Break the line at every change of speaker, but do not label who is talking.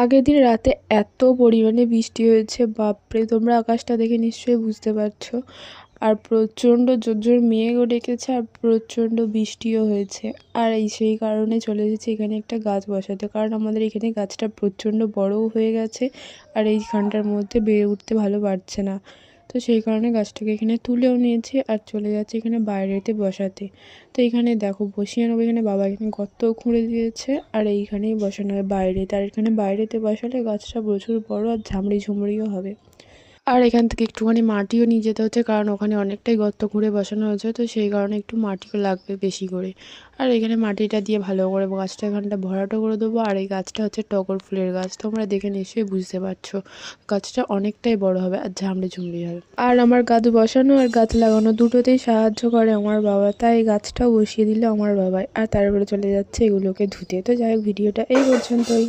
আগের দিন রাতে এত পরিমাণে বৃষ্টি হয়েছে, বাপরে! তোমরা আকাশটা দেখে নিশ্চয়ই বুঝতে পারছো। আর প্রচণ্ড জোর জোর মেঘও ডেকেছে আর প্রচণ্ড বৃষ্টিও হয়েছে। আর সেই কারণে চলে এসেছি এখানে একটা গাছ বসাতে, কারণ আমাদের এখানে গাছটা প্রচণ্ড বড়ও হয়ে গেছে আর এইখানটার মধ্যে বেড়ে উঠতে ভালো পারছে না। তো সেই কারণে গাছটাকে এখানে তুলেও নিয়েছি আর চলে যাচ্ছে এখানে বাইরেতে বসাতে। তো এখানে দেখো বসিয়ে নেবো, এখানে বাবা এখানে গর্তও খুঁড়ে দিয়েছে আর এইখানেই বসানো হবে বাইরেতে। আর এখানে বাইরেতে বসালে গাছটা প্রচুর বড় আর ঝামড়ি ঝুমড়িও হবে। আর এখান থেকে একটুখানি মাটিও নিয়ে যেতে হচ্ছে, কারণ ওখানে অনেকটাই গর্ত খুঁড়ে বসানো হয়েছে, তো সেই কারণে একটু মাটিও লাগবে বেশি করে। আর এখানে মাটিটা দিয়ে ভালো করে গাছটা এখানটা ভরাট করে দেবো। আর এই গাছটা হচ্ছে টগর ফুলের গাছ, তোমরা দেখে নিশ্চয়ই বুঝতে পারছো। গাছটা অনেকটাই বড় হবে আর ঝামড়ি ঝুমড়ি হবে। আর আমার গাছ বসানো আর গাছ লাগানো দুটোতেই সাহায্য করে আমার বাবা, তাই গাছটাও বসিয়ে দিল আমার বাবাই। আর তারপরে চলে যাচ্ছে এগুলোকে ধুতে। তো যাই হোক, ভিডিওটা এই পর্যন্তই।